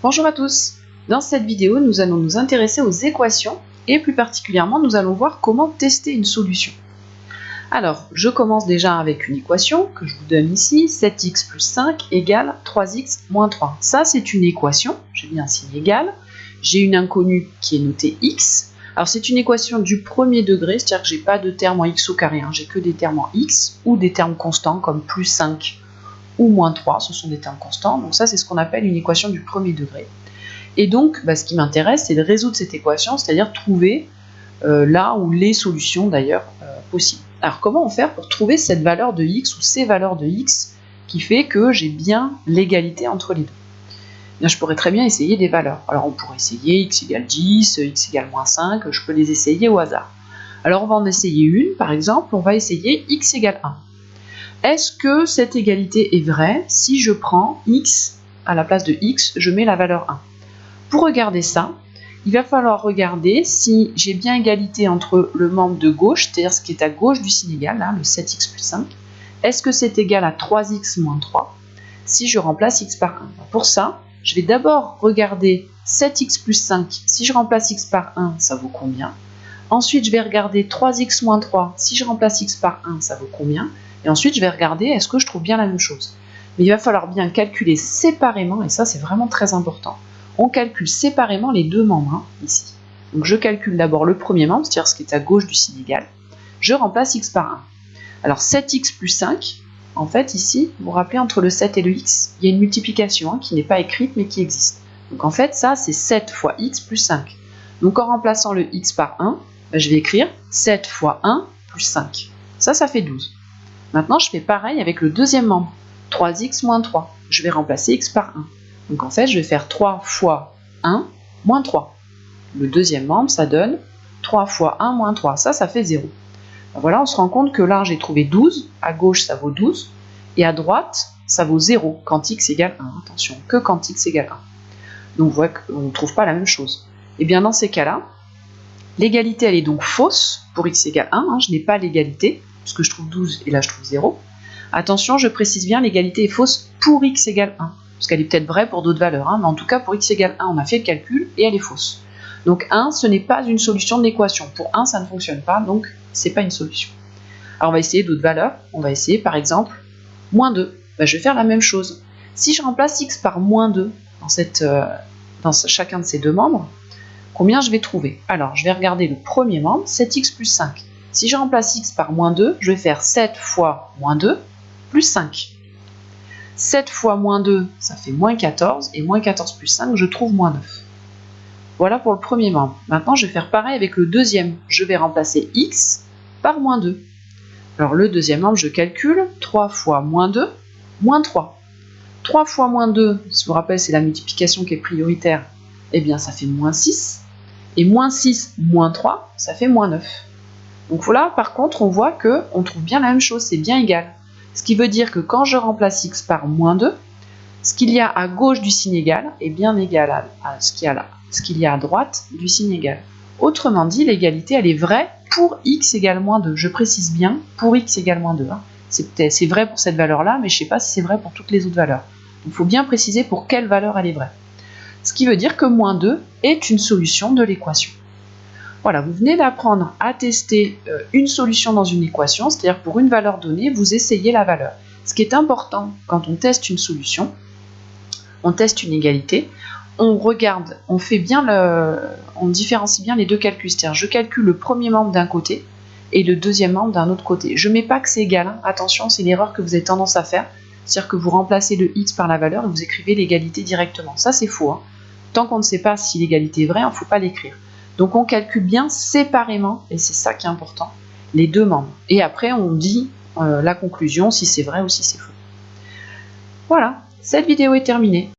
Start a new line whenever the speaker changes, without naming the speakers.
Bonjour à tous. Dans cette vidéo, nous allons nous intéresser aux équations et plus particulièrement, nous allons voir comment tester une solution. Alors, je commence déjà avec une équation que je vous donne ici, 7x plus 5 égale 3x moins 3. Ça, c'est une équation, j'ai mis un signe égal. J'ai une inconnue qui est notée x. Alors, c'est une équation du premier degré, c'est-à-dire que je n'ai pas de terme en x au carré, j'ai que des termes en x ou des termes constants comme plus 5 ou moins 3, ce sont des termes constants. Donc ça, c'est ce qu'on appelle une équation du premier degré. Et donc, ce qui m'intéresse, c'est de résoudre cette équation, c'est-à-dire trouver là où les solutions d'ailleurs possibles. Alors, comment faire pour trouver cette valeur de x ou ces valeurs de x qui fait que j'ai bien l'égalité entre les deux? Bien, je pourrais très bien essayer des valeurs. Alors, on pourrait essayer x égale 10, x égale moins 5, je peux les essayer au hasard. Alors, on va en essayer une, par exemple, on va essayer x égale 1. Est-ce que cette égalité est vraie si je prends x, à la place de x, je mets la valeur 1? Pour regarder ça, il va falloir regarder si j'ai bien égalité entre le membre de gauche, c'est-à-dire ce qui est à gauche du signe égal, là, le 7x plus 5. Est-ce que c'est égal à 3x moins 3 si je remplace x par 1? Pour ça, je vais d'abord regarder 7x plus 5. Si je remplace x par 1, ça vaut combien? Ensuite, je vais regarder 3x moins 3. Si je remplace x par 1, ça vaut combien? Et ensuite, je vais regarder est-ce que je trouve bien la même chose. Mais il va falloir bien calculer séparément, et ça, c'est vraiment très important. On calcule séparément les deux membres, ici. Donc, je calcule d'abord le premier membre, c'est-à-dire ce qui est à gauche du signe égal. Je remplace x par 1. Alors, 7x plus 5, en fait, ici, vous vous rappelez, entre le 7 et le x, il y a une multiplication qui n'est pas écrite, mais qui existe. Donc, en fait, ça, c'est 7 fois x plus 5. Donc, en remplaçant le x par 1, je vais écrire 7 fois 1 plus 5. Ça fait 12. Maintenant, je fais pareil avec le deuxième membre, 3x moins 3. Je vais remplacer x par 1. Donc en fait, je vais faire 3 fois 1 moins 3. Le deuxième membre, ça donne 3 fois 1 moins 3. Ça fait 0. Voilà, on se rend compte que là, j'ai trouvé 12. À gauche, ça vaut 12. Et à droite, ça vaut 0 quand x égale 1. Attention, que quand x égale 1. Donc vous voyez qu'on ne trouve pas la même chose. Et bien dans ces cas-là, l'égalité, elle est donc fausse pour x égale 1. Je n'ai pas l'égalité, puisque je trouve 12 et là, je trouve 0. Attention, je précise bien, l'égalité est fausse pour x égale 1. Parce qu'elle est peut-être vraie pour d'autres valeurs, mais en tout cas pour x égale 1, on a fait le calcul et elle est fausse. Donc 1, ce n'est pas une solution de l'équation. Pour 1, ça ne fonctionne pas, donc ce n'est pas une solution. Alors on va essayer d'autres valeurs. On va essayer par exemple moins 2. Je vais faire la même chose. Si je remplace x par moins 2 dans chacun de ces deux membres, combien je vais trouver? Alors je vais regarder le premier membre, 7x plus 5. Si je remplace x par moins 2, je vais faire 7 fois moins 2 plus 5. 7 fois moins 2, ça fait moins 14, et moins 14 plus 5, je trouve moins 9. Voilà pour le premier membre. Maintenant, je vais faire pareil avec le deuxième. Je vais remplacer x par moins 2. Alors, le deuxième membre, je calcule 3 fois moins 2, moins 3. 3 fois moins 2, si vous vous rappelez, c'est la multiplication qui est prioritaire, eh bien, ça fait moins 6. Et moins 6, moins 3, ça fait moins 9. Donc voilà, par contre, on voit qu'on trouve bien la même chose, c'est bien égal. Ce qui veut dire que quand je remplace x par moins 2, ce qu'il y a à gauche du signe égal est bien égal à ce qu'il y a à droite du signe égal. Autrement dit, l'égalité, elle est vraie pour x égale moins 2. Je précise bien, pour x égale moins 2. C'est vrai pour cette valeur-là, mais je ne sais pas si c'est vrai pour toutes les autres valeurs. Donc il faut bien préciser pour quelle valeur elle est vraie. Ce qui veut dire que moins 2 est une solution de l'équation. Voilà, vous venez d'apprendre à tester une solution dans une équation, c'est-à-dire pour une valeur donnée, vous essayez la valeur. Ce qui est important quand on teste une solution, on teste une égalité, on regarde, on différencie bien les deux calculs, c'est-à-dire je calcule le premier membre d'un côté et le deuxième membre d'un autre côté. Je ne mets pas que c'est égal, attention, c'est l'erreur que vous avez tendance à faire, c'est-à-dire que vous remplacez le x par la valeur et vous écrivez l'égalité directement. Ça, c'est faux. Tant qu'on ne sait pas si l'égalité est vraie, il ne faut pas l'écrire. Donc on calcule bien séparément, et c'est ça qui est important, les deux membres. Et après on dit la conclusion, si c'est vrai ou si c'est faux. Voilà, cette vidéo est terminée.